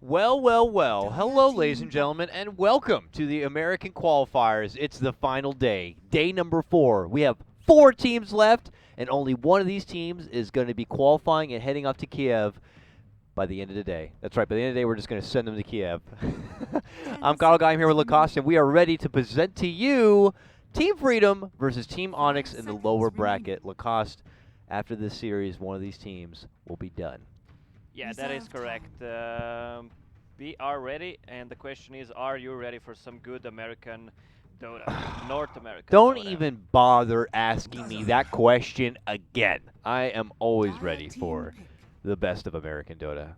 Well, well, well. Hello, ladies and gentlemen, and welcome to the American Qualifiers. It's the final day, day number 4. We have 4 teams left, and only one of these teams is going to be qualifying and heading off to Kiev by the end of the day. That's right, by the end of the day, we're just going to send them to Kiev. I'm Kyle Guy, I'm here with Lacoste, and we are ready to present to you Team Freedom versus Team Onyx in the lower bracket. Lacoste, after this series, one of these teams will be done. Yeah, that is correct. We are ready, and the question is, are you ready for some good American Dota? North American Don't Dota. even bother asking me that question again. I am always ready for the best of American Dota.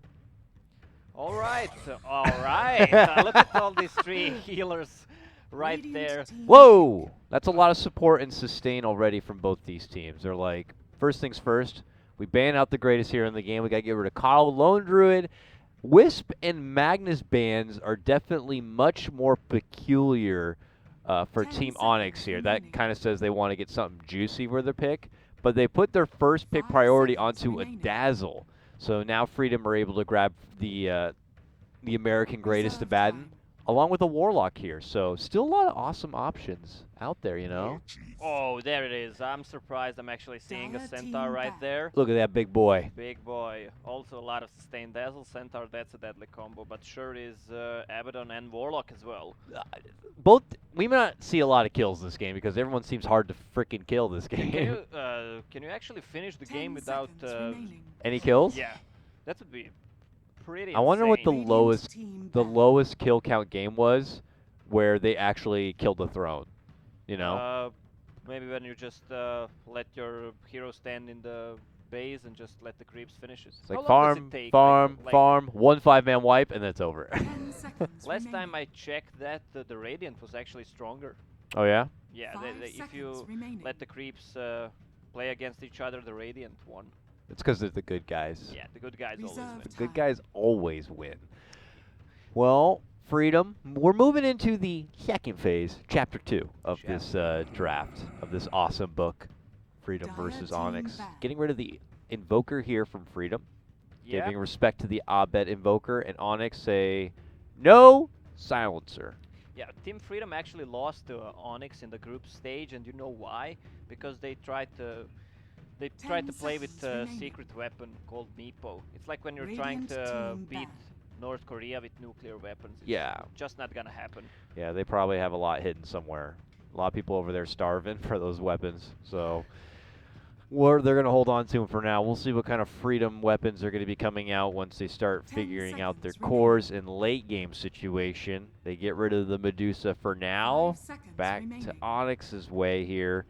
All right, all right. Look at all these 3 healers right there. Whoa! That's a lot of support and sustain already from both these teams. They're like, first things first, we ban out the greatest hero in the game. We got to get rid of Kyle, Lone Druid. Wisp and Magnus bans are definitely much more peculiar for Team Onyx here. That kind of says they want to get something juicy for their pick, but they put their first pick priority onto a Dazzle. So now Freedom are able to grab the American greatest to Baden, along with a Warlock here. So still a lot of awesome options out there, you know? Oh, there it is. I'm surprised I'm actually seeing a Centaur right there. Look at that big boy. Big boy. Also a lot of sustained Dazzle. Centaur, that's a deadly combo, but sure is Abaddon and Warlock as well. Both, we may not see a lot of kills this game because everyone seems hard to freaking kill this game. Can you actually finish the game without any kills? Yeah, that would be pretty I wonder what the insane. lowest kill count game was where they actually killed the throne. You know? Maybe when you just let your hero stand in the base and just let the creeps finish it. It's like farm, farm, 1 5-man wipe, and then it's over. Last time I checked that, the Radiant was actually stronger. Oh, yeah? Yeah, if you let the creeps play against each other, the Radiant won. It's because they're the good guys. Yeah, the good guys always win. The good guys always win. Well, Freedom, we're moving into the second phase, Chapter 2 of this draft, of this awesome book, Freedom versus Onyx. Getting rid of the Invoker here from Freedom. Yeah. Giving respect to the Abed Invoker, and Onyx say, no Silencer. Yeah, Team Freedom actually lost to Onyx in the group stage, and you know why? Because they tried to play with a secret weapon called Meepo. It's like when you're trying to beat North Korea with nuclear weapons. It's just not gonna happen. Yeah, they probably have a lot hidden somewhere. A lot of people over there starving for those weapons. So they're going to hold on to them for now. We'll see what kind of Freedom weapons are going to be coming out once they start figuring out their cores in late game situation. They get rid of the Medusa for now. Back to Onyx's way here.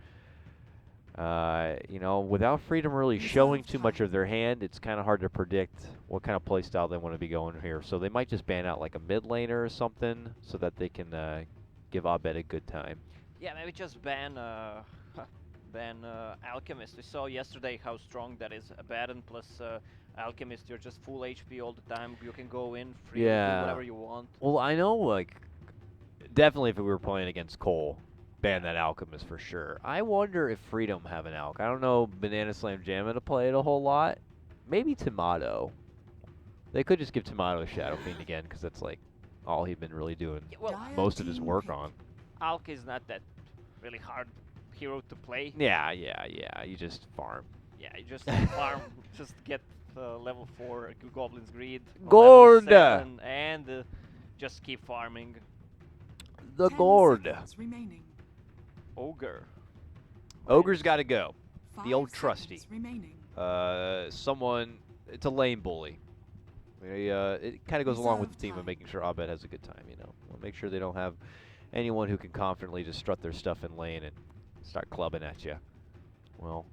You know, without Freedom really showing too much of their hand, it's kind of hard to predict what kind of playstyle they want to be going here. So they might just ban out like a mid laner or something so that they can give Abed a good time. Yeah, maybe just ban Alchemist. We saw yesterday how strong that is. Abaddon plus Alchemist, you're just full HP all the time. You can go in free, do whatever you want. Well, I know, like, definitely if we were playing against Cole, ban that Alchemist for sure. I wonder if Freedom have an Alch. I don't know Banana Slam Jammin to play it a whole lot. Maybe Tomato. They could just give Tomato a Shadow Fiend again, because that's like all he's been really doing most of his work on. Alch is not that really hard hero to play. Yeah. You just farm. Yeah, you just farm, just get level 4 Goblin's Greed. Gourd! And just keep farming. The Gourd. Ogre. Ogre's got to go. The old trusty. Someone, it's a lane bully. It kind of goes along with the team of making sure Abed has a good time, you know. We'll make sure they don't have anyone who can confidently just strut their stuff in lane and start clubbing at you. Well,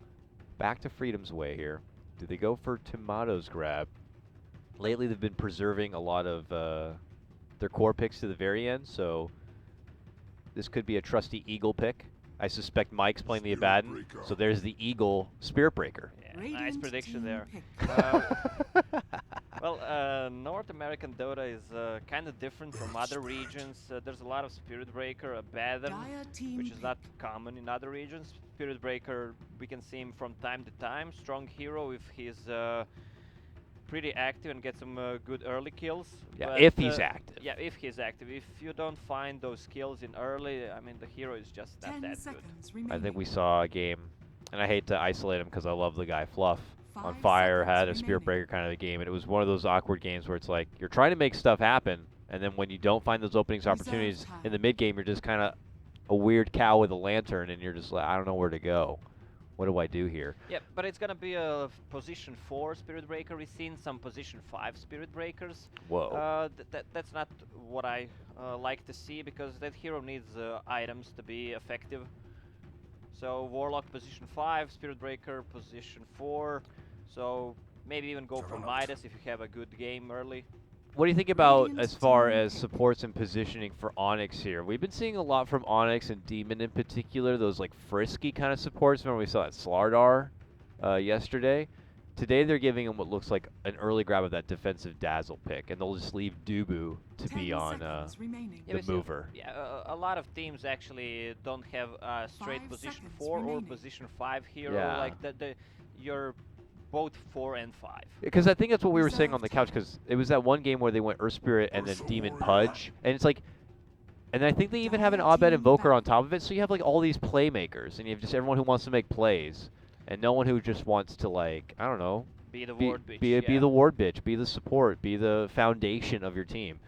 back to Freedom's way here. Do they go for Tomato's grab? Lately, they've been preserving a lot of their core picks to the very end, so this could be a trusty Eagle pick. I suspect Mike's playing the Abaddon, so there's the Eagle Spirit Breaker. Yeah, nice prediction there. Well, North American Dota is kind of different from other regions. There's a lot of Spirit Breaker, Abaddon, which is not common in other regions. Spirit Breaker, we can see him from time to time. Strong hero with his pretty active and get some good early kills. Yeah, but, if he's active. Yeah, if he's active. If you don't find those kills in early, I mean, the hero is just not 10 that good. seconds I remaining. think we saw a game, and I hate to isolate him because I love the guy Fluff. On 5 Fire seconds had a Spirit remaining. Breaker kind of a game, and it was one of those awkward games where it's like you're trying to make stuff happen, and then when you don't find those openings, Reserve opportunities time. in the mid game, you're just kind of a weird cow with a lantern, and you're just like, I don't know where to go. What do I do here? Yeah, but it's gonna be a position 4 Spirit Breaker. We've seen some position 5 Spirit Breakers. Whoa. That's not what I like to see, because that hero needs items to be effective. So Warlock position 5, Spirit Breaker position 4. So maybe even go for Midas if you have a good game early. What do you think about Radiant as far team as pick. supports and positioning for Onyx here? We've been seeing a lot from Onyx and Demon in particular, those like frisky kind of supports. Remember we saw that Slardar yesterday? Today they're giving him what looks like an early grab of that defensive Dazzle pick, and they'll just leave Dubu to 10 be on seconds remaining. Yeah, the we see- mover. Yeah, a lot of teams actually don't have a straight 5 position seconds 4 or remaining. position 5 hero. Yeah. Like you're both 4 and 5. Because I think that's what we were saying on Reserve the couch, because it was that one game where they went Earth Spirit and then Demon Pudge, and it's like, and I think they even have an Dire Abed team Invoker on battle. top of it, so you have like all these playmakers, and you have just everyone who wants to make plays, and no one who just wants to like, I don't know, Be the be, ward bitch. be yeah. the ward bitch, be the support, be the foundation of your team.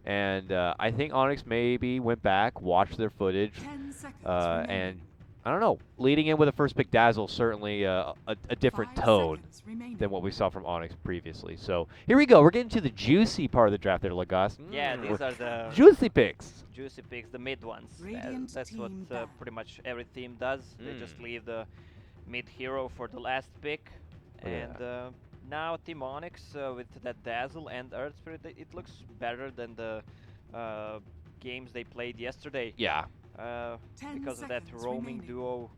And I think Onyx maybe went back, watched their footage, 10 seconds and remaining. I don't know, leading in with a first pick Dazzle certainly a different 5 tone seconds remaining. than what we saw from Onyx previously. So here we go. We're getting to the juicy part of the draft there, Lagos. Yeah, these are the Juicy picks. juicy picks, the mid ones. Radiant That's what team battle. pretty much every team does. They just Mm. leave the mid hero for the last pick. Look at And now Team Onyx with that Dazzle and Earth Spirit, it looks better than the games they played yesterday. Yeah. 10 Because of that seconds roaming remaining. duo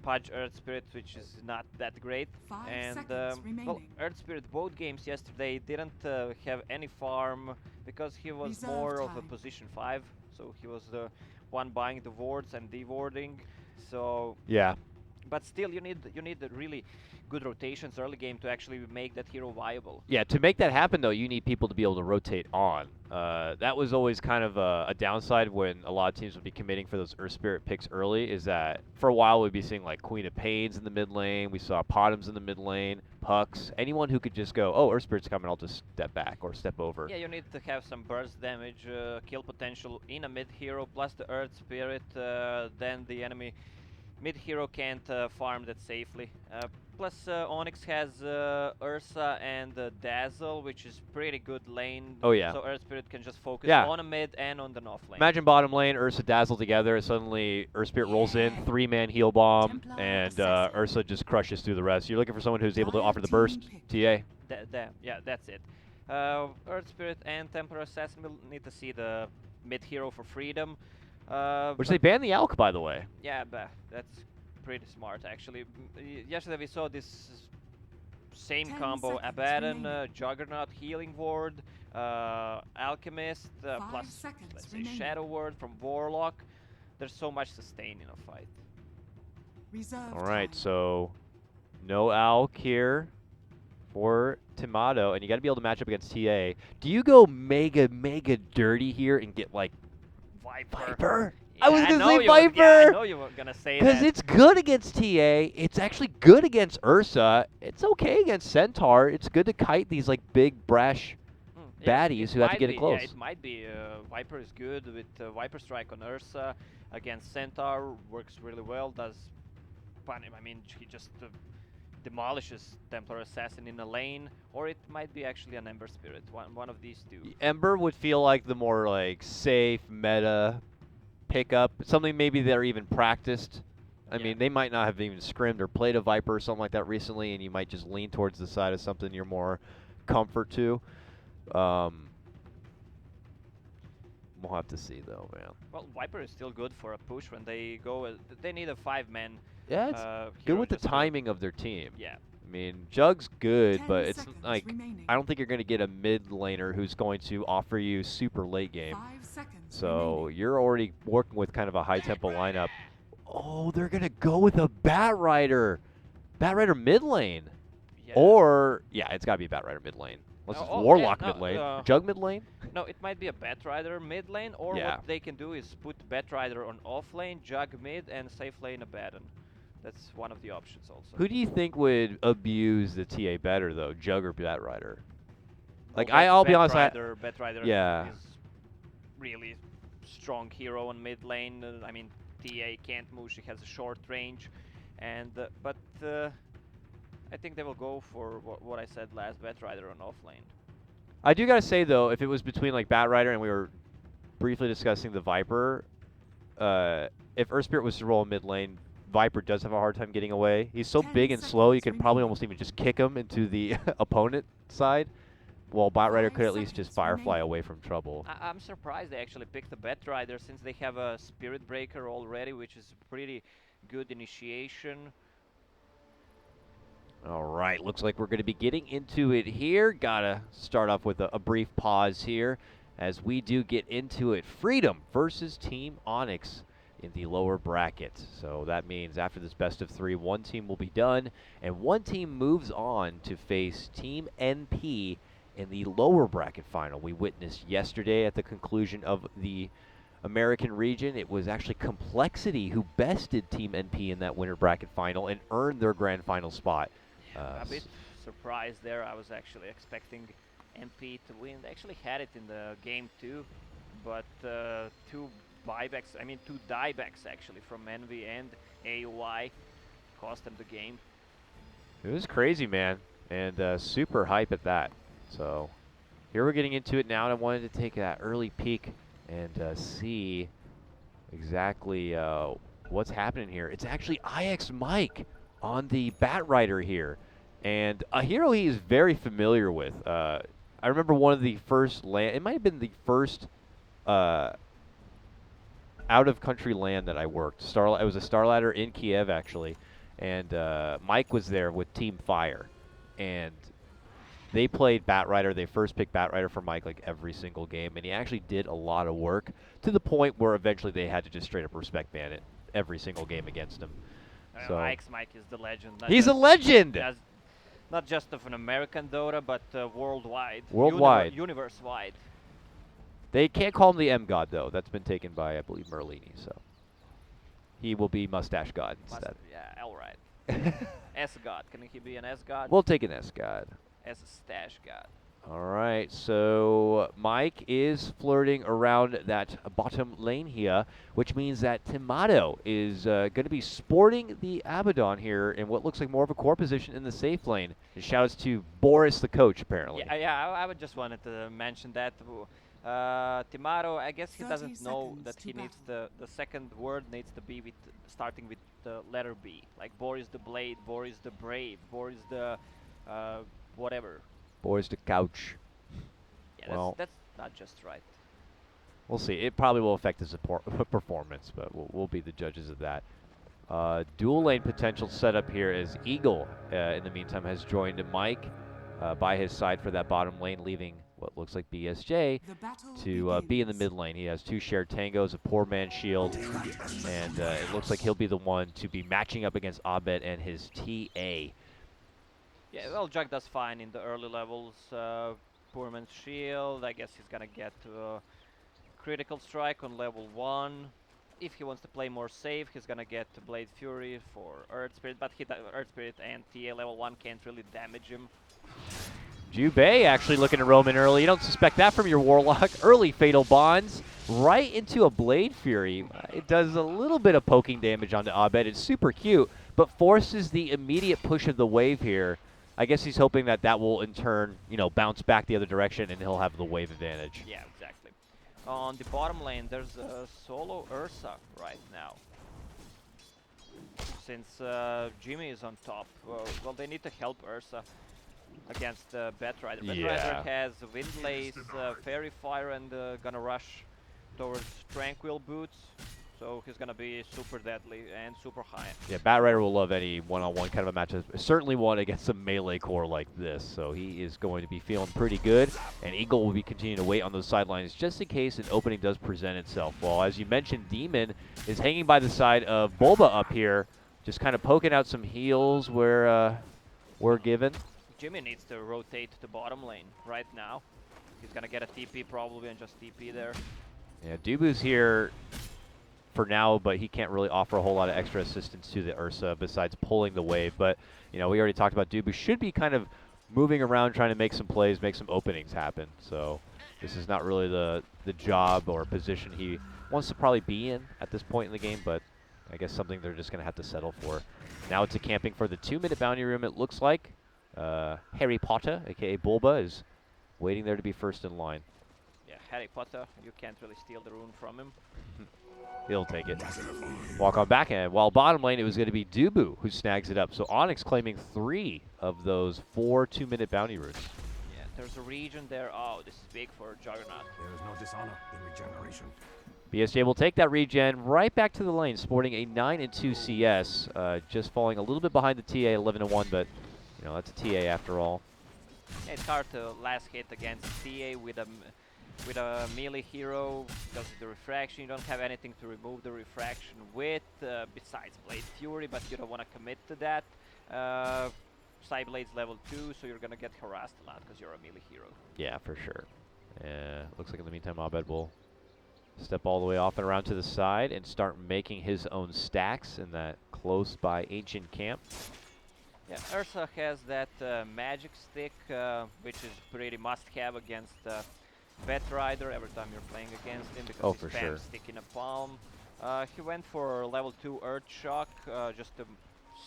Pudge Earth Spirit, which is not that great. 5 And seconds well, remaining. Earth Spirit both games yesterday didn't have any farm because he was Reserve more of a time. position 5, so he was the one buying the wards and dewarding. So, Yeah. but still, you need the really good rotations early game to actually make that hero viable. Yeah, to make that happen, though, you need people to be able to rotate on. That was always kind of a downside when a lot of teams would be committing for those Earth Spirit picks early, is that for a while we'd be seeing like Queen of Pains in the mid lane, we saw Pottoms in the mid lane, Pucks, anyone who could just go, oh, Earth Spirit's coming, I'll just step back or step over. Yeah, you need to have some burst damage, kill potential in a mid hero, plus the Earth Spirit, then the enemy mid hero can't farm that safely. Plus Onyx has Ursa and Dazzle, which is pretty good lane. Oh, yeah. So Earth Spirit can just focus Yeah. on a mid and on the north lane. Imagine bottom lane, Ursa Dazzle together, and suddenly Earth Spirit rolls in, Yeah. 3-man heal bomb, Templar and assassin. Ursa just crushes through the rest. You're looking for someone who's able to Dire offer the team burst, pick. TA. Yeah, that's it. Earth Spirit and Templar Assassin will need to see the mid hero for freedom. Which but they banned the Alk, by the way. Yeah, but that's pretty smart actually. Yesterday we saw this same 10 combo: seconds Abaddon, remaining. Juggernaut, Healing Ward, Alchemist, 5 plus seconds let's say remaining. Shadow Ward from Warlock. There's so much sustain in a fight. Reserve All right, time. so no Alk here for Timado, and you got to be able to match up against TA. Do you go mega dirty here and get like Viper? I was gonna know say you would- Yeah, I Viper! know you were gonna say Because that. it's good against TA. It's actually good against Ursa. It's okay against Centaur. It's good to kite these like big brash. Yeah, baddies it who have to might get in be, close. Yeah, it might be. Viper is good with Viper Strike on Ursa against Centaur. Works really well. Does I mean, he just demolishes Templar Assassin in a lane, or it might be actually an Ember Spirit. One of these two. Ember would feel like the more like safe meta pickup, something maybe they're even practiced. I Yeah. mean, they might not have even scrimmed or played a Viper or something like that recently, and you might just lean towards the side of something you're more comfort to. We'll have to see though, man. Well, Viper is still good for a push when they go. They need a 5-man. Yeah, it's good hero with the just to- timing of their team. Yeah. I mean, Jug's good, 10 but it's seconds like remaining. I don't think you're going to get a mid laner who's going to offer you super late game. 5 seconds So remaining. you're already working with kind of a high tempo lineup. Oh, they're going to go with a Bat Rider. Bat Rider mid lane. Yeah. Or, yeah, it's got to be Batrider mid lane. Unless it's Oh, Warlock yeah, mid lane. no, Jug mid lane? no, it might be a Batrider mid lane, or Yeah. what they can do is put Batrider on off lane, Jug mid, and safe lane Abaddon. That's one of the options also. Who do you think would abuse the TA better, though, Jug or Batrider? Like, Well, I'll be honest, Batrider yeah. is really strong hero on mid lane. I mean, TA can't move; she has a short range, and but I think they will go for what I said last, Batrider on off lane. I do gotta say though, if it was between like Batrider and we were briefly discussing the Viper, if Earth Spirit was to roll mid lane, Viper does have a hard time getting away. He's so 10 big and slow, you seconds could probably remaining. almost even just kick him into the opponent side, while Batrider 5 could at least just seconds Firefly remaining. away from trouble. I'm surprised they actually picked the Batrider since they have a Spirit Breaker already, which is a pretty good initiation. All right, looks like we're going to be getting into it here. Gotta start off with a brief pause here as we do get into it. Freedom versus Team Onyx in the lower bracket. So that means after this best of 3, one team will be done, and one team moves on to face Team NP in the lower bracket final. We witnessed yesterday at the conclusion of the American region, it was actually Complexity who bested Team NP in that winter bracket final and earned their grand final spot. A bit surprised there. I was actually expecting MP to win. They actually had it in the game too, but two diebacks actually from Envy and AUI cost them the game. It was crazy, man, and super hype at that. So here we're getting into it now, and I wanted to take that early peek and see exactly what's happening here. It's actually IX Mike on the Batrider here, and a hero he is very familiar with. I remember one of the first land, it might have been the first out-of-country land that I worked. It was a Starladder in Kiev, actually, and Mike was there with Team Fire, and they played Batrider. They first picked Batrider for Mike like every single game, and he actually did a lot of work to the point where eventually they had to just straight up respect ban it every single game against him. So Ix Mike is the legend. He's a legend! Not just of an American Dota, but worldwide. Worldwide. Universe-wide. They can't call him the M God, though. That's been taken by, I believe, Merlini, so he will be Mustache God instead. Yeah, all right. S God. Can he be an S God? We'll take an S God. S Stash God. All right, so Mike is flirting around that bottom lane here, which means that Timato is going to be sporting the Abaddon here in what looks like more of a core position in the safe lane. And shout-outs to Boris, the coach, apparently. Yeah, I would just wanted to mention that. Timato, I guess he 30 doesn't know that seconds he to needs the second word needs to be starting with the letter B. Like Boris the Blade, Boris the Brave, Boris the whatever. Boris the couch. Yeah, Well, that's not just right. we'll see. It probably will affect his performance, but we'll be the judges of that. Dual lane potential setup here as Eagle, in the meantime, has joined Mike by his side for that bottom lane, leaving what looks like BSJ The battle to be in the begins. mid lane. He has 2 shared tangos, a poor man's shield, and it looks like he'll be the one to be matching up against Abed and his TA. Yeah, well, Jug does fine in the early levels. Poor man's shield. I guess he's gonna get critical strike on level 1. If he wants to play more safe, he's gonna get Blade Fury for Earth Spirit, but Earth Spirit and TA level 1 can't really damage him. Jubei actually looking to roam in early. You don't suspect that from your Warlock. Early Fatal Bonds right into a Blade Fury. It does a little bit of poking damage onto Abed. It's super cute, but forces the immediate push of the wave here. I guess he's hoping that that will, in turn, bounce back the other direction, and he'll have the wave advantage. Yeah, exactly. On the bottom lane, there's a solo Ursa right now. Since Jimmy is on top, well, they need to help Ursa against Batrider. Yeah. Batrider has Windlace, Fairy Fire, and gonna rush towards Tranquil Boots. So he's gonna be super deadly and super high. Yeah, Batrider will love any one-on-one kind of a matchup. Certainly one against a melee core like this. So he is going to be feeling pretty good. And Eagle will be continuing to wait on those sidelines just in case an opening does present itself. Well, as you mentioned, Demon is hanging by the side of Bulba up here, just kind of poking out some heals where we're given. Jimmy needs to rotate to bottom lane right now. He's gonna get a TP probably and just TP there. Yeah, Dubu's here for now, but he can't really offer a whole lot of extra assistance to the Ursa besides pulling the wave. But, you know, we already talked about Dubu should be kind of moving around trying to make some plays, make some openings happen. So this is not really the job or position he wants to probably be in at this point in the game, but I guess something they're just going to have to settle for. Now it's a camping for the 2-minute bounty room, it looks like. Harry Potter, a.k.a. Bulba, is waiting there to be first in line. Yeah, Harry Potter, you can't really steal the rune from him. He'll take it. Walk on backhand. While bottom lane, it was going to be Dubu who snags it up. So Onyx claiming 3 of those 4 2-minute bounty runes. Yeah, there's a region there. Oh, this is big for Juggernaut. There is no dishonor in regeneration. BSJ will take that regen right back to the lane, sporting a 9-2 CS. Just falling a little bit behind the TA, 11-1, but you know that's a TA after all. Yeah, it's hard to last hit against TA with a melee hero because of the refraction. You don't have anything to remove the refraction with besides Blade Fury, but you don't want to commit to that. Psyblade's level 2, so you're gonna get harassed a lot because you're a melee hero. Yeah, for sure. Looks like in the meantime, Abed will step all the way off and around to the side and start making his own stacks in that close by ancient camp. Yeah, Ursa has that magic stick, which is pretty must-have against Vet Rider every time you're playing against him because he spams stick in a palm. He went for level 2 Earth Shock just to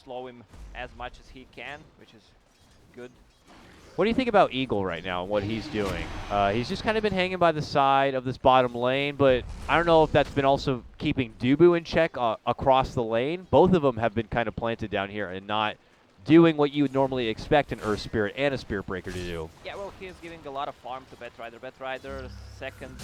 slow him as much as he can, which is good. What do you think about Eagle right now and what he's doing? He's just kind of been hanging by the side of this bottom lane, but I don't know if that's been also keeping Dubu in check across the lane. Both of them have been kind of planted down here and not doing what you would normally expect an Earth Spirit and a Spirit Breaker to do. Yeah, well, he is giving a lot of farm to Vet Rider. Vet Rider, second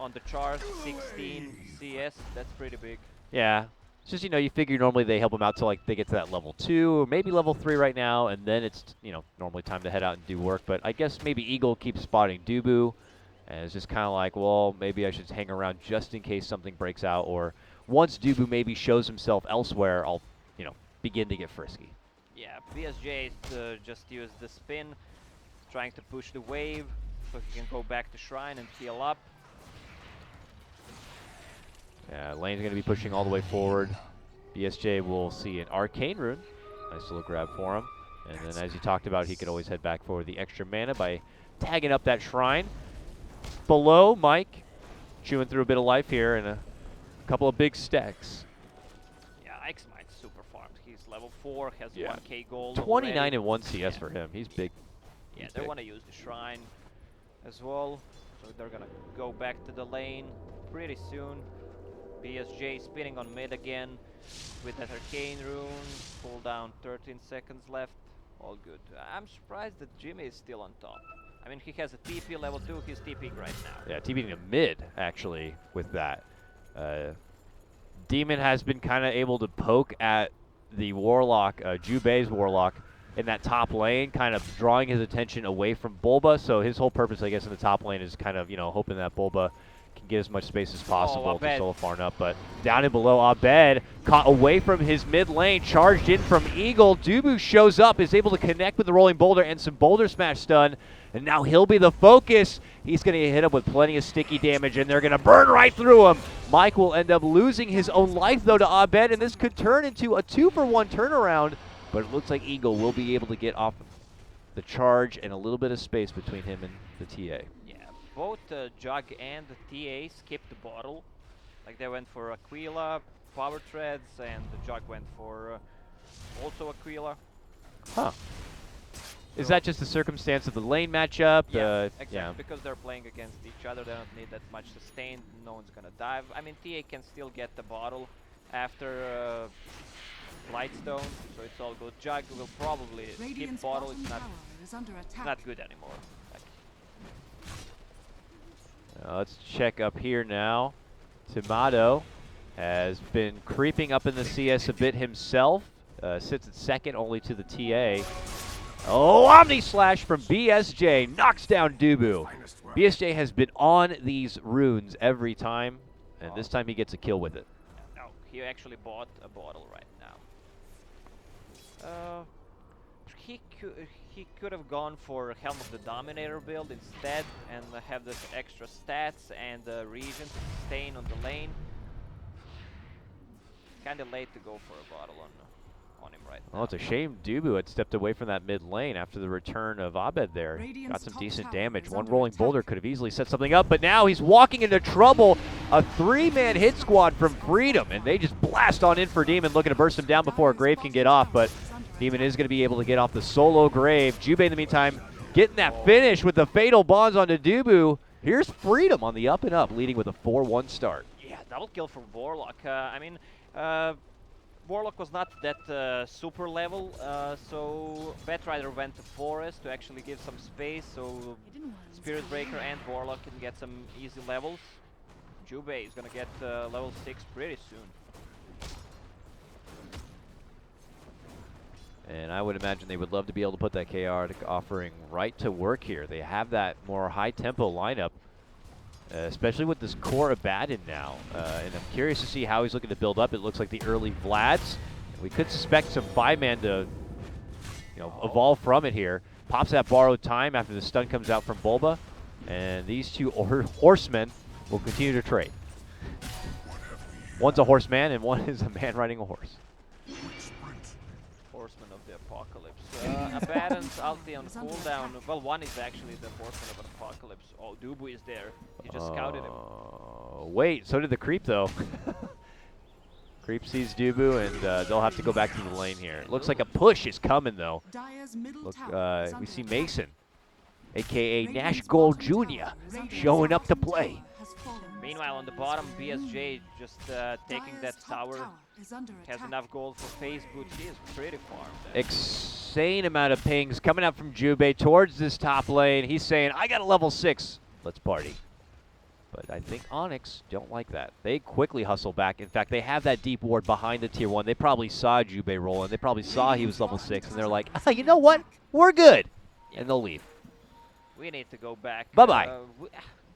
on the chart, 16 CS. That's pretty big. Yeah. It's just, you know, you figure normally they help them out till like they get to that level 2 or maybe level 3 right now, and then it's, you know, normally time to head out and do work. But I guess maybe Eagle keeps spotting Dubu, and it's just kind of like, well, maybe I should hang around just in case something breaks out, or once Dubu maybe shows himself elsewhere, I'll, you know, begin to get frisky. Yeah, BSJ just used the spin, trying to push the wave so he can go back to Shrine and heal up. Yeah, lane's going to be pushing all the way forward. BSJ will see an Arcane Rune. Nice little grab for him. And then as you talked about, he could always head back for the extra mana by tagging up that Shrine. Below, Mike chewing through a bit of life here and a couple of big stacks. Yeah, Ike's Mike's super farmed. He's level 4, has Yeah. 1k gold. 29 and 1 CS for him. He's big. Yeah, He's they big. want to use the Shrine as well. So they're going to go back to the lane pretty soon. BSJ spinning on mid again with that Arcane Rune. Pull down, 13 seconds left. All good. I'm surprised that Jimmy is still on top. I mean, he has a TP level 2. He's TPing right now. Yeah, TPing a mid, actually, with that. Demon has been kind of able to poke at the Warlock, Jubei's Warlock, in that top lane, kind of drawing his attention away from Bulba. So his whole purpose, I guess, in the top lane is kind of, you know, hoping that Bulba can get as much space as possible to solo farm up. But down and below, Abed caught away from his mid lane, charged in from Eagle. Dubu shows up, is able to connect with the Rolling Boulder and some Boulder Smash stun. And now he'll be the focus. He's going to hit him with plenty of sticky damage, and they're going to burn right through him. Mike will end up losing his own life, though, to Abed, and this could turn into a 2-for-1 turnaround. But it looks like Eagle will be able to get off the charge and a little bit of space between him and the TA. Yeah, both Jug and the TA skipped the bottle. Like they went for Aquila, Power Treads, and the Jug went for also Aquila. Huh. Is that just the circumstance of the lane matchup? Yeah, exactly. Yeah. Because they're playing against each other, they don't need that much sustain. No one's gonna dive. I mean, TA can still get the bottle after Lightstone, so it's all good. Jug will probably skip bottle. It's not good anymore. Let's check up here now. Tomato has been creeping up in the CS a bit himself. Sits at second only to the TA. Oh, Omni Slash from BSJ knocks down Dubu. BSJ has been on these runes every time, and this time he gets a kill with it. No, he actually bought a bottle right now. he could have gone for Helm of the Dominator build instead and have the extra stats and Regent staying on the lane. Kinda late to go for a bottle on him right now. Well, it's a shame Dubu had stepped away from that mid lane after the return of Abed there. Got some decent damage. One rolling boulder could have easily set something up, but now he's walking into trouble. A 3-man hit squad from Freedom, and they just blast on in for Demon, looking to burst him down before Grave can get off, but Demon is going to be able to get off the solo Grave. Jube, in the meantime, getting that finish with the fatal bonds onto Dubu. Here's Freedom on the up and up, leading with a 4-1 start. Yeah, double kill for Warlock. I mean, Warlock was not that super level, so Batrider went to Forest to actually give some space, so Spirit Breaker and Warlock can get some easy levels. Jube is gonna get level 6 pretty soon. And I would imagine they would love to be able to put that chaotic offering right to work here. They have that more high-tempo lineup, especially with this core Abaddon now. And I'm curious to see how he's looking to build up. It looks like the early Vlads. We could suspect some 5-man to evolve from it here. Pops that borrowed time after the stun comes out from Bulba. And these two horsemen will continue to trade. One's a horseman and one is a man riding a horse. Horseman of the Apocalypse. Abaddon's ulti on cooldown. Well, one is actually the Horseman of an Apocalypse. Oh, Dubu is there. He just scouted him. Wait, so did the Creep though. Creep sees Dubu and they'll have to go back to the lane here. It looks like a push is coming though. Look, we see Mason, aka Nash Gold Jr., showing up to play. Meanwhile, on the bottom, BSJ just taking that tower. Has enough gold for phase boot. He is pretty farmed. Insane amount of pings coming out from Jube towards this top lane. He's saying, I got a level 6. Let's party. But I think Onyx don't like that. They quickly hustle back. In fact, they have that deep ward behind the tier 1. They probably saw Jube rolling. They probably saw he was level 6. And they're like, you know what? We're good. Yeah. And they'll leave. We need to go back. Bye-bye.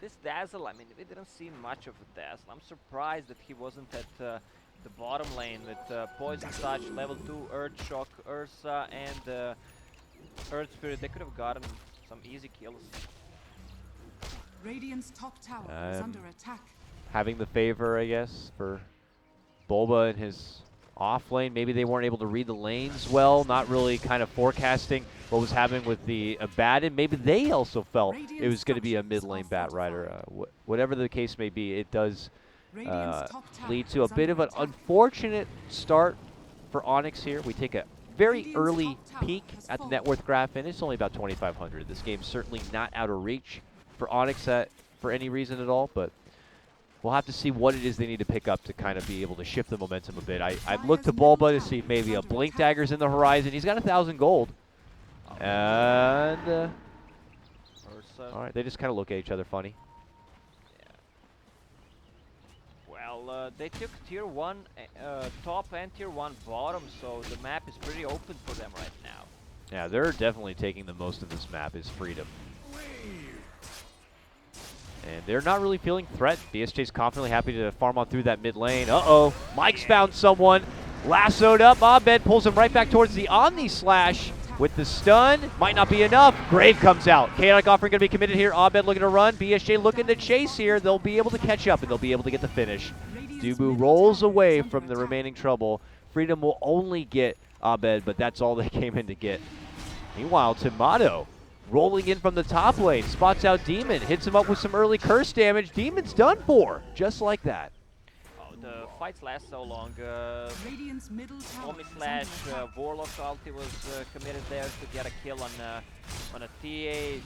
This Dazzle, I mean, we didn't see much of a Dazzle. I'm surprised that he wasn't at the bottom lane with Poison Touch, level 2, Earth Shock, Ursa, and Earth Spirit. They could have gotten some easy kills. Radiant's top tower is under attack. Having the favor, I guess, for Bulba and his off lane. Maybe they weren't able to read the lanes well, not really kind of forecasting what was happening with the Abaddon. Maybe they also felt it was going to be a mid lane Bat Rider. Whatever the case may be, it does lead to a bit of an unfortunate start for Onyx here. We take a very early peek at the net worth graph, and it's only about 2,500. This game's certainly not out of reach for Onyx for any reason at all, but we'll have to see what it is they need to pick up to kind of be able to shift the momentum a bit. I'd look to Bulba to see if maybe a Blink Dagger's in the horizon. He's got 1,000 gold. And all right, they just kind of look at each other funny. Well, they took tier 1 top and tier 1 bottom, so the map is pretty open for them right now. Yeah, they're definitely taking the most of this map is Freedom. And they're not really feeling threatened. BSJ's confidently happy to farm on through that mid lane. Uh-oh, Mike's found someone. Lassoed up, Abed pulls him right back towards the Omni Slash with the stun. Might not be enough. Grave comes out. Chaotic offering going to be committed here. Abed looking to run. BSJ looking to chase here. They'll be able to catch up and they'll be able to get the finish. Dubu rolls away from the remaining trouble. Freedom will only get Abed, but that's all they came in to get. Meanwhile, Tomato rolling in from the top lane, spots out Demon, hits him up with some early curse damage. Demon's done for, just like that. Oh, the fights last so long. Radiant's middle tower Omni Slash, Warlock ulti was committed there to get a kill on a TA.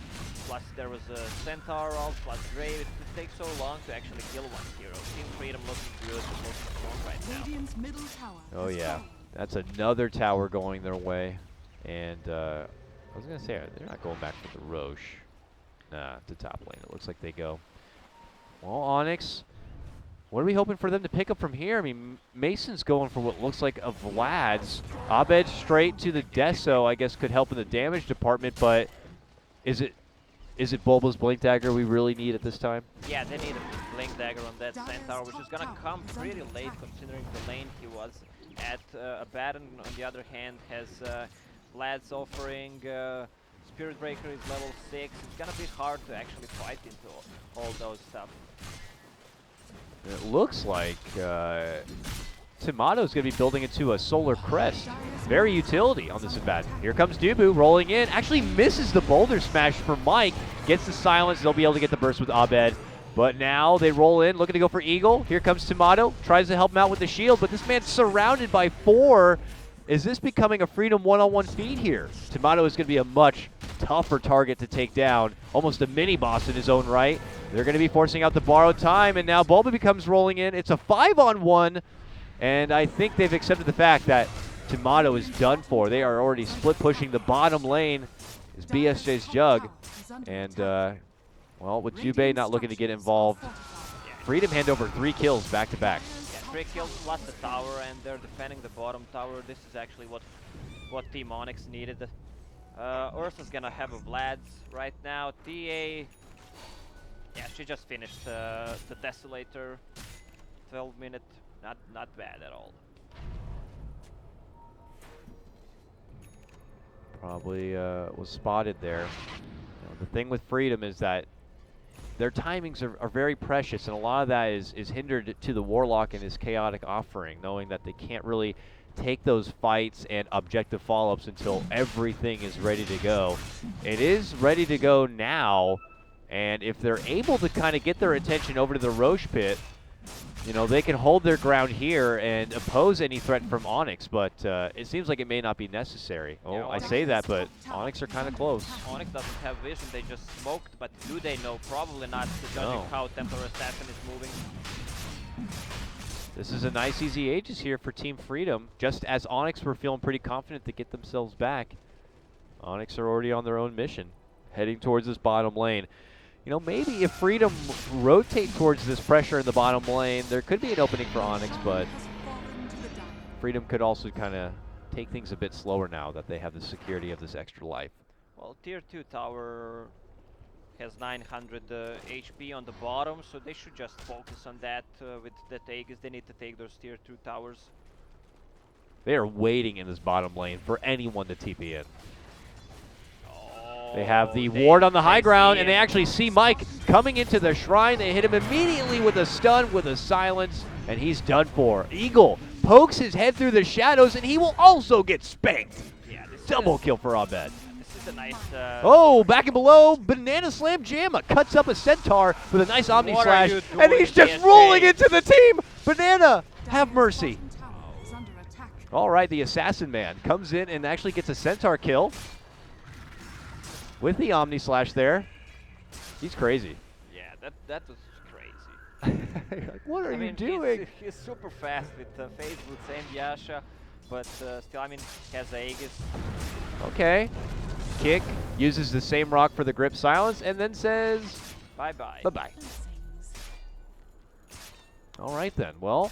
Plus there was a Centaur ult, plus Grave. It takes so long to actually kill one hero. Team Freedom looking good, looking strong right now. Radiant's middle tower. Oh yeah, that's another tower going their way. And I was going to say, they're not going back for the Roche. Nah, to top lane. It looks like they go. Well, Onyx, what are we hoping for them to pick up from here? I mean, Mason's going for what looks like a Vlad's. Abed straight to the Deso, I guess, could help in the damage department, but is it Bulba's Blink Dagger we really need at this time? Yeah, they need a Blink Dagger on that Centaur, which is going to come pretty late considering the lane he was at. Abaddon, on the other hand, has Vlad's offering, Spirit Breaker is level 6. It's gonna be hard to actually fight into all those stuff. It looks like Timato's going to be building into a Solar Crest. Very utility on this event. Here comes Dubu rolling in. Actually misses the Boulder Smash for Mike. Gets the silence. They'll be able to get the burst with Abed. But now they roll in, looking to go for Eagle. Here comes Timato. Tries to help him out with the shield, but this man's surrounded by 4. Is this becoming a Freedom one-on-one feed here? Timato is going to be a much tougher target to take down. Almost a mini-boss in his own right. They're going to be forcing out the borrowed time, and now Bulba becomes rolling in. It's a 5-on-1, and I think they've accepted the fact that Timato is done for. They are already split pushing the bottom lane. Is BSJ's Jug, and well, with Jubei not looking to get involved, Freedom hand over 3 kills back-to-back. Yeah, 3 kills plus the tower, and they're defending the bottom tower. This is actually what Team Onyx needed. Ursa's gonna have a Vlad's right now. TA, yeah, she just finished the Desolator. 12 minute, not bad at all. Probably was spotted there. You know, the thing with Freedom is that their timings are very precious, and a lot of that is hindered to the Warlock and his chaotic offering, knowing that they can't really take those fights and objective follow-ups until everything is ready to go. It is ready to go now, and if they're able to kind of get their attention over to the Roche Pit, you know, they can hold their ground here and oppose any threat from Onyx, but it seems like it may not be necessary. Oh, Yeah, I say that, but Onyx are kind of close. Onyx doesn't have vision, they just smoked, but do they know? Probably not, judging No. how Templar Assassin is moving. This is a nice easy Aegis here for Team Freedom. Just as Onyx were feeling pretty confident to get themselves back, Onyx are already on their own mission, heading towards this bottom lane. You know, maybe if Freedom rotate towards this pressure in the bottom lane, there could be an opening for Onyx, but Freedom could also kind of take things a bit slower now that they have the security of this extra life. Well, tier 2 tower has 900 HP on the bottom, so they should just focus on that with that Aegis. They need to take those tier 2 towers. They are waiting in this bottom lane for anyone to TP in. They have the They- ward on the high they ground, see and they it. actually see Mike coming into the shrine. They hit him immediately with a stun, with a silence, and he's done for. Eagle pokes his head through the shadows, and he will also get spanked. Yeah, this Double is, kill for Abed. This is a nice... Oh, back and below, Banana Slam Jamma cuts up a Centaur with a nice Omni What are Slash, you and doing, he's just BSJ? rolling into the team. Banana, have mercy. Bottom tower is under attack. All right, the Assassin Man comes in and actually gets a Centaur kill with the Omni Slash there. He's crazy. Yeah, that was crazy. Like, what are I you mean, doing? He's super fast with phase boots and Yasha, but still, I mean, he has Aegis. Okay. Kick uses the same rock for the grip silence and then says Bye-bye. bye-bye. All right then. Well,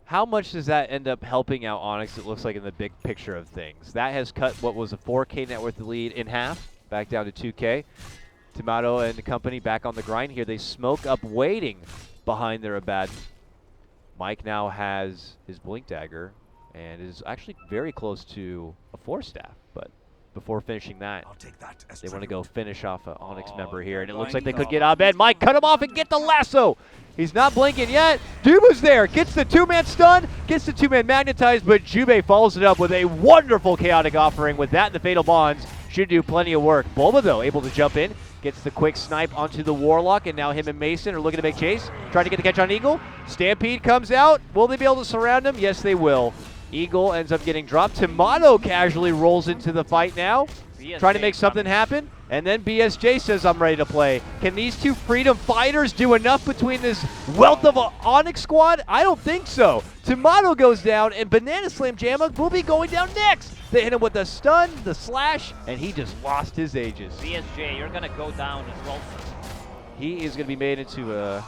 how much does that end up helping out Onyx, it looks like, in the big picture of things? That has cut what was a 4K net worth lead in half, back down to 2K. Tomato and the company back on the grind here. They smoke up waiting behind their Abaddon. Mike now has his Blink Dagger and is actually very close to a Force Staff, but before finishing that, I'll take that as they want to tribute. go finish off an Onyx Oh, member here, they're and it looks going like they could to- get Abed. Mike, cut him off and get the lasso. He's not blinking yet. Dubu's there, gets the 2-man stun, gets the 2-man magnetized, but Jubei follows it up with a wonderful chaotic offering. With that and the Fatal Bonds, should do plenty of work. Bulba, though, able to jump in, gets the quick snipe onto the Warlock, and now him and Mason are looking to make chase, trying to get the catch on Eagle. Stampede comes out. Will they be able to surround him? Yes, they will. Eagle ends up getting dropped. Tomato casually rolls into the fight now, trying to make something happen. And then BSJ says, I'm ready to play. Can these two Freedom fighters do enough between this wealth of a Onyx squad? I don't think so. Tomato goes down, and Banana Slam Jamma will be going down next. They hit him with the stun, the slash, and he just lost his Aegis. BSJ, you're gonna go down as well. He is going to be made into a...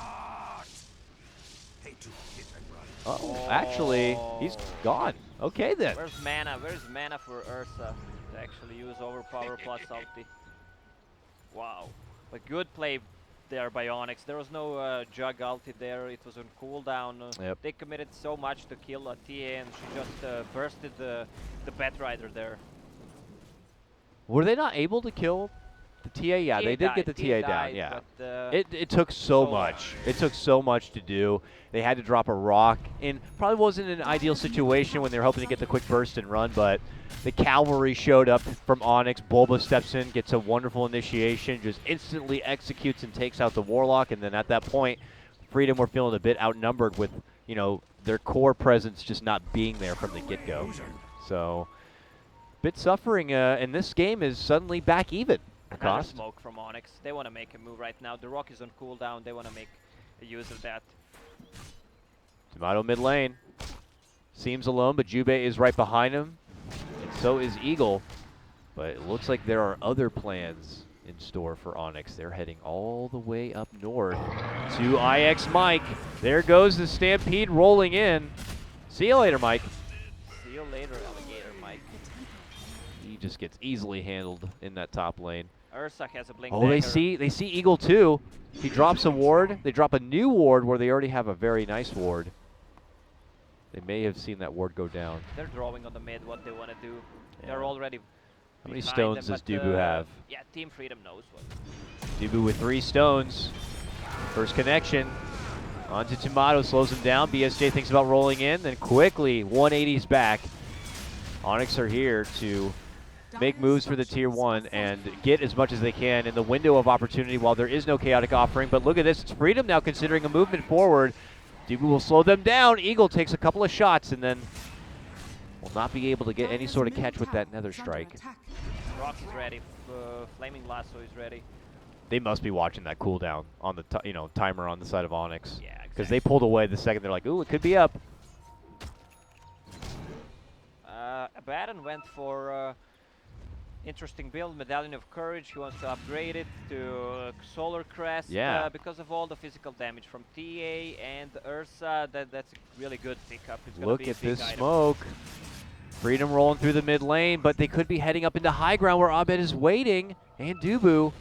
Hate to hit and run. Uh-oh. Actually, he's gone. Okay, then. Where's mana? Where's mana for Ursa to actually use overpower plus ulti? Wow. But good play there by Onyx. There was no Jug ulti there. It was on cooldown. Yep. They committed so much to kill TA, and she just bursted the Bat Rider there. Were they not able to kill the TA? Yeah, they did get the TA down. died, Yeah. but, It took so so much. It took so much to do. They had to drop a rock, and probably wasn't an ideal situation when they were hoping to get the quick burst and run, but the cavalry showed up from Onyx. Bulba steps in, gets a wonderful initiation, just instantly executes and takes out the Warlock, and then at that point, Freedom were feeling a bit outnumbered with, you know, their core presence just not being there from the get-go. So, bit suffering, and this game is suddenly back even. another Cost. smoke from Onyx. They want to make a move right now. The rock is on cooldown. They want to make a use of that. Tomato mid lane. Seems alone, but Jube is right behind him. And so is Eagle. But it looks like there are other plans in store for Onyx. They're heading all the way up north to IX Mike. There goes the Stampede rolling in. See you later, Mike. See you later, alligator Mike. He just gets easily handled in that top lane. Ursa has a blink Oh, they dagger. see Eagle too. He drops a ward. They drop a new ward where they already have a very nice ward. They may have seen that ward go down. They're drawing on the mid what they want to do. Yeah. They're already How many behind stones them, does but, Dubu have? Yeah, Team Freedom knows what. Dubu with 3 stones. First connection. Onto Tomato, slows him down. BSJ thinks about rolling in, then quickly 180s back. Onyx are here to make moves for the tier 1 and get as much as they can in the window of opportunity while there is no chaotic offering. But look at this, it's Freedom now considering a movement forward. Dubu will slow them down. Eagle takes a couple of shots and then will not be able to get any sort of catch with that Nether Strike. Rock is ready. Flaming Lasso is ready. They must be watching that cooldown on the timer on the side of Onyx. Yeah, exactly. Because they pulled away the second they're like, ooh, it could be up. Abaddon went for interesting build, Medallion of Courage. He wants to upgrade it to Solar Crest. Yeah. Because of all the physical damage from TA and Ursa, that's a really good pickup. It's gonna Look be a at big this item. smoke. Freedom rolling through the mid lane, but they could be heading up into high ground where Abed is waiting. And Dubu.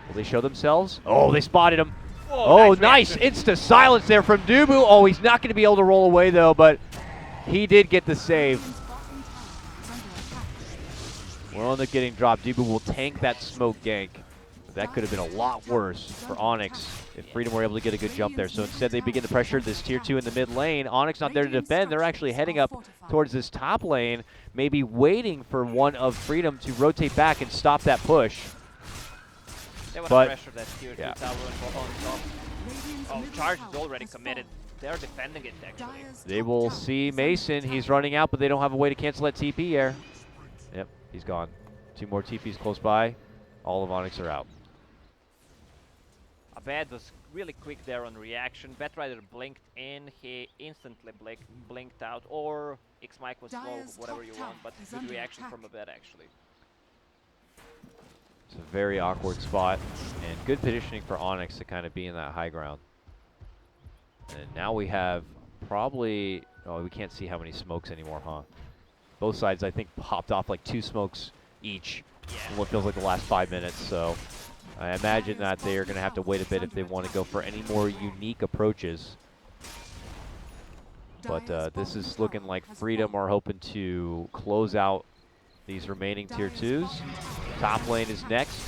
Will they show themselves? Oh, they spotted him. Oh, nice. Insta silence there from Dubu. Oh, he's not going to be able to roll away, though, but he did get the save. Will end up getting dropped. Dubu will tank that smoke gank. But that could have been a lot worse for Onyx if Freedom were able to get a good jump there. So instead, they begin to pressure this tier 2 in the mid lane. Onyx not there to defend. They're actually heading up towards this top lane, maybe waiting for one of Freedom to rotate back and stop that push. They want But- to pressure that tier 2 tower and go on top. Oh, charge is already committed. They're defending it, actually. They will see Mason. He's running out, but they don't have a way to cancel that TP here. Yep, he's gone. 2 more TPs close by. All of Onyx are out. Abed was really quick there on reaction. Batrider blinked in, he instantly blinked out, or X-Mike was slow, Dire's whatever you top want, but tower is good under reaction attack. from Abed actually. It's a very awkward spot, and good positioning for Onyx to kind of be in that high ground. And now we have probably, oh, we can't see how many smokes anymore, huh? Both sides, I think, popped off like 2 smokes each in what feels like the last 5 minutes. So I imagine that they are going to have to wait a bit if they want to go for any more unique approaches. But this is looking like Freedom are hoping to close out these remaining tier 2s. Top lane is next.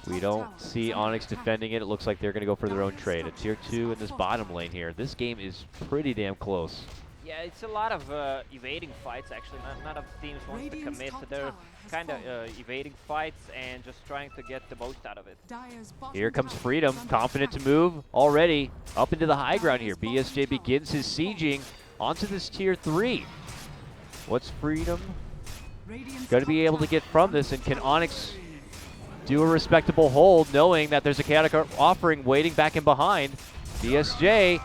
We don't see Onyx defending it. It looks like they're going to go for their own trade. A tier 2 in this bottom lane here. This game is pretty damn close. Yeah, it's a lot of evading fights actually. None of the teams wants to commit. They're kind of evading fights and just trying to get the most out of it. Here comes Freedom, confident to move already up into the high ground here. BSJ begins his sieging onto this tier 3. What's Freedom going to be able to get from this, and can Onyx do a respectable hold knowing that there's a chaotic offering waiting back in behind? BSJ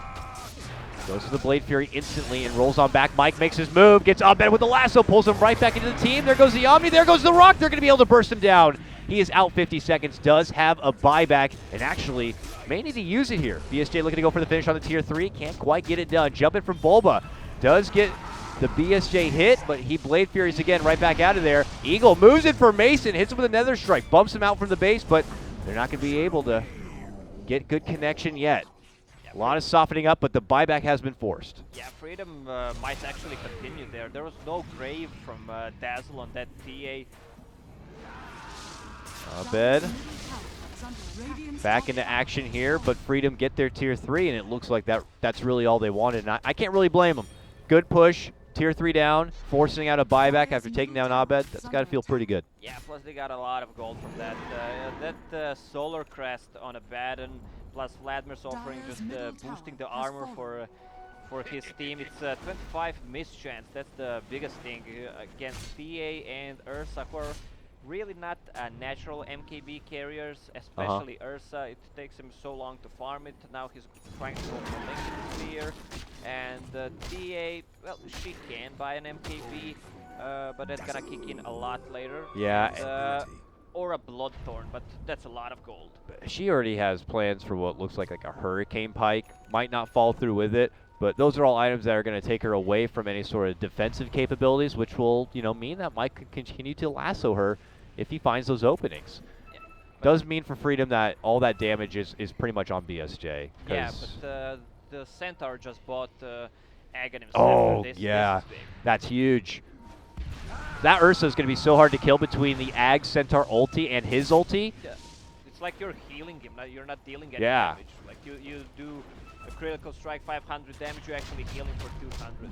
goes to the Blade Fury instantly and rolls on back. Mike makes his move, gets Abed with the lasso, pulls him right back into the team. There goes the Omni, there goes the Rock. They're going to be able to burst him down. He is out 50 seconds, does have a buyback, and actually may need to use it here. BSJ looking to go for the finish on the tier 3, can't quite get it done. Jumping from Bulba, does get the BSJ hit, but he Blade Furies again right back out of there. Eagle moves it for Mason, hits him with a Nether Strike, bumps him out from the base, but they're not going to be able to get good connection yet. A lot of softening up, but the buyback has been forced. Yeah, Freedom might actually continue there. There was no grave from Dazzle on that TA. Abed Middle tower is under Radiant's back top into tower action has here, but fallen. Freedom get their tier 3, and it looks like that's really all they wanted. And I can't really blame them. Good push, tier 3 down, forcing out a buyback after taking down Abed. That's got to feel pretty good. Yeah, plus they got a lot of gold from that. That Solar Crest on a Baden, plus Vladimir's offering Dire's just middle boosting the tower has armor for his team. It's 25 miss chance. That's the biggest thing against PA and Ursa, who are really not natural MKB carriers, especially Ursa. It takes him so long to farm it. Now he's trying to go for Linked Sphere. And TA, well, she can buy an MKB, but that's gonna kick in a lot later. Yeah. And, or a Bloodthorn, but that's a lot of gold. She already has plans for what looks like a Hurricane Pike. Might not fall through with it, but those are all items that are going to take her away from any sort of defensive capabilities, which will, mean that Mike can continue to lasso her if he finds those openings. Yeah, Does mean for Freedom that all that damage is pretty much on BSJ. yeah, but the Centaur just bought Aghanim. Oh, this yeah. is big. That's huge. That Ursa is going to be so hard to kill between the Ag Centaur ulti and his ulti. Yeah. It's like you're healing him. You're not dealing any Yeah. damage. Like you do a critical strike 500 damage, you're actually healing for 200.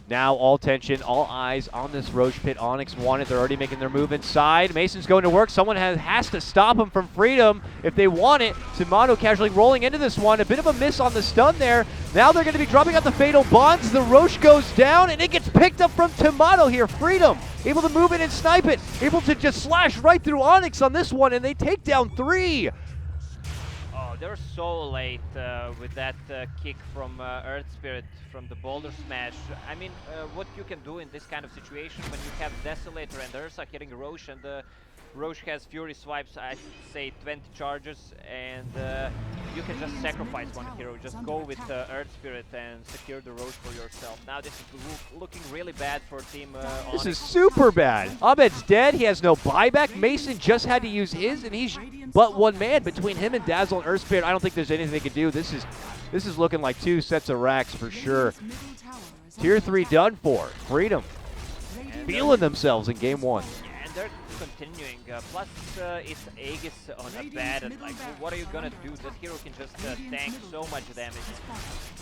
Now all tension, all eyes on this Roche Pit. Onyx won it. They're already making their move inside. Mason's going to work. Someone has to stop him from Freedom if they want it. Tomato casually rolling into this one. A bit of a miss on the stun there. Now they're going to be dropping out the Fatal Bonds. The Roche goes down, and it gets picked up from Tomato here. Freedom able to move in and snipe it. Able to just slash right through Onyx on this one, and they take down 3. Oh, they're so late with that kick from Earth Spirit from the Boulder Smash. I mean, what you can do in this kind of situation when you have Desolator and Ursa hitting Roche, and Roche has Fury Swipes, I'd say 20 charges, and you can just sacrifice one hero. Just go with Earth Spirit and secure the Roche for yourself. Now this is looking really bad for Team This Onyx. is super bad. Abed's dead. He has no buyback. Mason just had to use his, and he's but one man. Between him and Dazzle and Earth Spirit, I don't think there's anything they can do. This is looking like 2 sets of racks for sure. Tier 3 done for. Freedom feeling themselves in game 1. And they're continuing. Plus, it's Aegis on a bad. And like, what are you gonna do? This hero can just tank so much damage.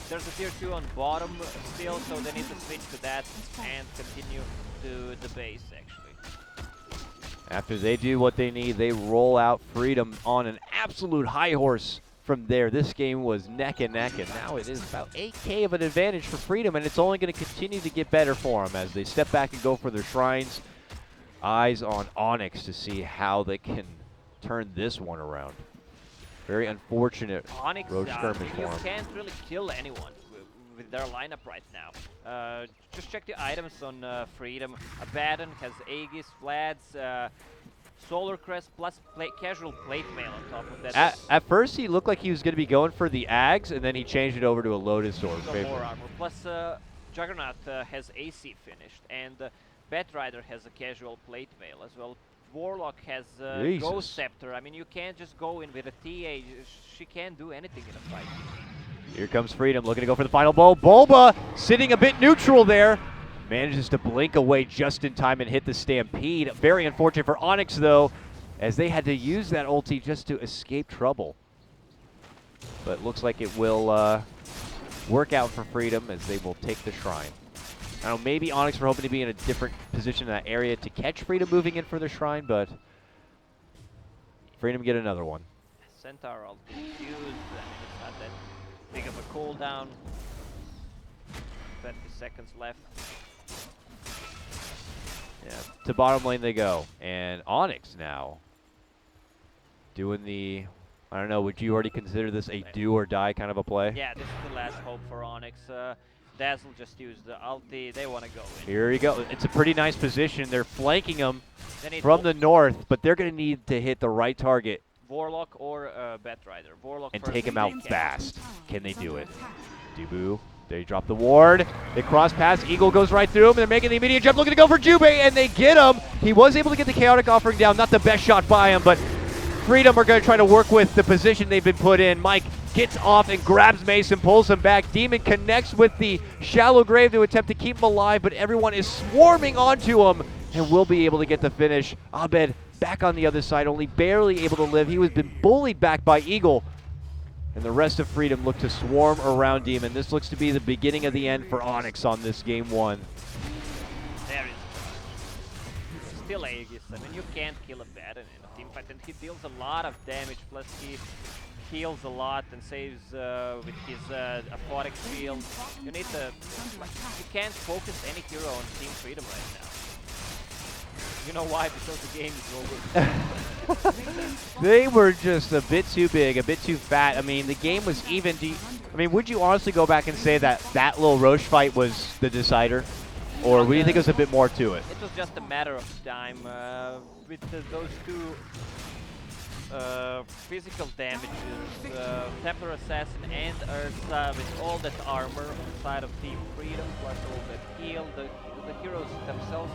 There's a tier 2 on bottom still, so they need to switch to that and continue to the base actually. After they do what they need, they roll out Freedom on an absolute high horse from there. This game was neck and neck, and now it is about 8K of an advantage for Freedom, and it's only going to continue to get better for them as they step back and go for their shrines. Eyes on Onyx to see how they can turn this one around. Very unfortunate Onyx, road skirmish for you them. can't really kill anyone with their lineup right now. Just check the items on Freedom. Abaddon has Aegis, Vlad's, Solar Crest, plus casual plate mail on top of that. At first, he looked like he was going to be going for the Ags, and then he changed it over to a Lotus Sword. So more armor. Plus, Juggernaut has AC finished, and Batrider has a casual plate mail as well. Warlock has Ghost Scepter. I mean, you can't just go in with a TA. She can't do anything in a fight. Here comes Freedom, looking to go for the final blow. Bulba sitting a bit neutral there. Manages to blink away just in time and hit the Stampede. Very unfortunate for Onyx, though, as they had to use that ulti just to escape trouble. But looks like it will work out for Freedom as they will take the Shrine. I don't know, maybe Onyx were hoping to be in a different position in that area to catch Freedom moving in for the Shrine, but Freedom get another one. Centaur ult is used. I mean, it's not that big of a cooldown. 20 seconds left. Yeah, to bottom lane they go. And Onyx now doing the, I don't know, would you already consider this a do or die kind of a play? Yeah, this is the last hope for Onyx. Dazzle just used the ulti. They want to go in. Here we go. It's a pretty nice position. They're flanking them from the north, but they're going to need to hit the right target Warlock or Batrider. Warlock and first. take him out fast. Can they do it? Dubu, they drop the ward. They cross paths. Eagle goes right through him, and they're making the immediate jump, looking to go for Jube, and they get him. He was able to get the Chaotic Offering down. Not the best shot by him, but Freedom are going to try to work with the position they've been put in. Mike gets off and grabs Mason, pulls him back. Demon connects with the Shallow Grave to attempt to keep him alive, but everyone is swarming onto him and will be able to get the finish. Abed back on the other side, only barely able to live. He was been bullied back by Eagle. And the rest of Freedom look to swarm around him, and this looks to be the beginning of the end for Onyx on this game 1. There is still Aegis. I mean, you can't kill a Baron in a team fight, and he deals a lot of damage, plus he heals a lot and saves with his aquatic field. You need to... You can't focus any hero on Team Freedom right now. You know why? Because the game is over. They were just a bit too big, a bit too fat. I mean, the game was even. I mean, would you honestly go back and say that that little Roche fight was the decider? Or do you think there's a bit more to it? It was just a matter of time. With those two physical damages, Templar Assassin and Ursa with all that armor on the side of Team Freedom, plus all that heal, the heroes themselves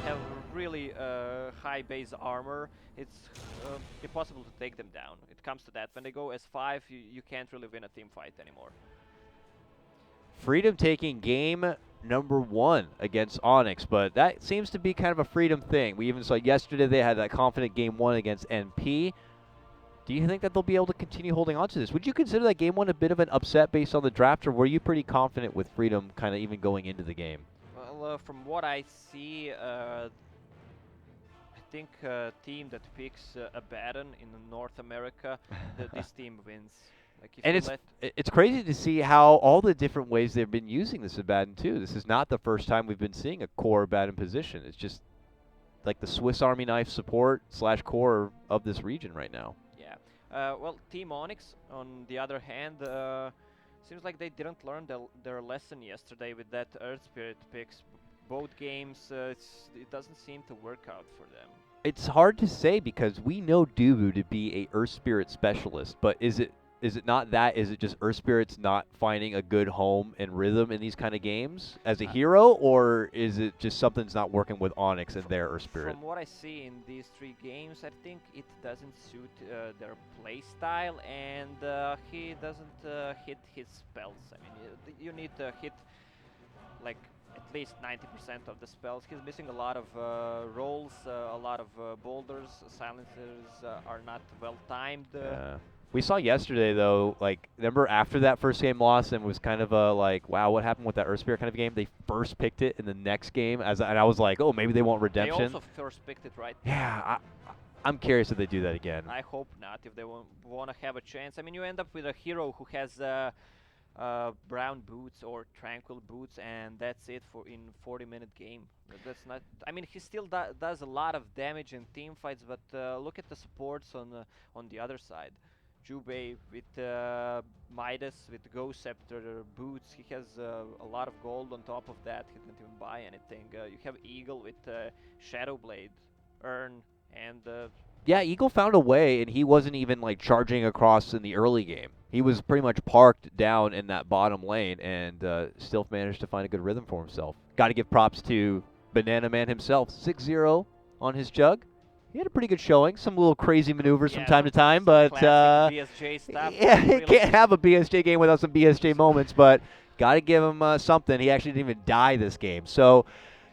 have really high base armor. It's impossible to take them down. It comes to that. When they go S5, you can't really win a team fight anymore. Freedom taking game number 1 against Onyx, but that seems to be kind of a Freedom thing. We even saw yesterday they had that confident game 1 against NP. Do you think that they'll be able to continue holding on to this? Would you consider that game 1 a bit of an upset based on the draft, or were you pretty confident with Freedom kind of even going into the game? Well, from what I see, I think a team that picks a Baron in North America, this team wins. Like if And it's crazy to see how all the different ways they've been using this Abaddon too. This is not the first time we've been seeing a core Abaddon position. It's just like the Swiss Army knife support / core of this region right now. Yeah. Well, Team Onyx, on the other hand, seems like they didn't learn their lesson yesterday with that Earth Spirit picks. Both games, it doesn't seem to work out for them. It's hard to say because we know Dubu to be a Earth Spirit specialist, but is it not that? Is it just Earth Spirit's not finding a good home and rhythm in these kind of games as a hero, or is it just something's not working with Onyx and their Earth Spirit? From what I see in these 3 games, I think it doesn't suit their play style, and he doesn't hit his spells. I mean, you need to hit like at least 90% of the spells. He's missing a lot of rolls, a lot of boulders. Silencers are not well timed. We saw yesterday, though, like, remember after that first game loss and was kind of a, like, wow, what happened with that Earth Spirit kind of game? They first picked it in the next game, and I was like, oh, maybe they want redemption. They also first picked it, right? Yeah, I'm curious if they do that again. I hope not, if they want to have a chance. I mean, you end up with a hero who has brown boots or tranquil boots, and that's it for in 40-minute game. That's not. I mean, he still does a lot of damage in team fights, but look at the supports on the other side. Jubei with Midas, with Ghost Scepter boots. He has a lot of gold on top of that. He didn't even buy anything. You have Eagle with Shadow Blade, Urn, and yeah, Eagle found a way, and he wasn't even like charging across in the early game. He was pretty much parked down in that bottom lane, and still managed to find a good rhythm for himself. Got to give props to Banana Man himself, 6-0 on his jug. He had a pretty good showing. Some little crazy maneuvers from time to time, but BSJ stuff. Yeah, he can't have a BSJ game without some BSJ moments, but got to give him something. He actually didn't even die this game. So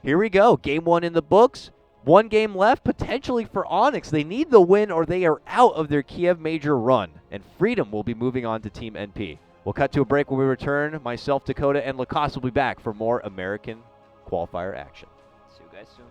here we go. Game 1 in the books. 1 game left, potentially for Onyx. They need the win or they are out of their Kiev major run, and Freedom will be moving on to Team NP. We'll cut to a break when we return. Myself, Dakota, and Lacoste will be back for more American qualifier action. See you guys soon.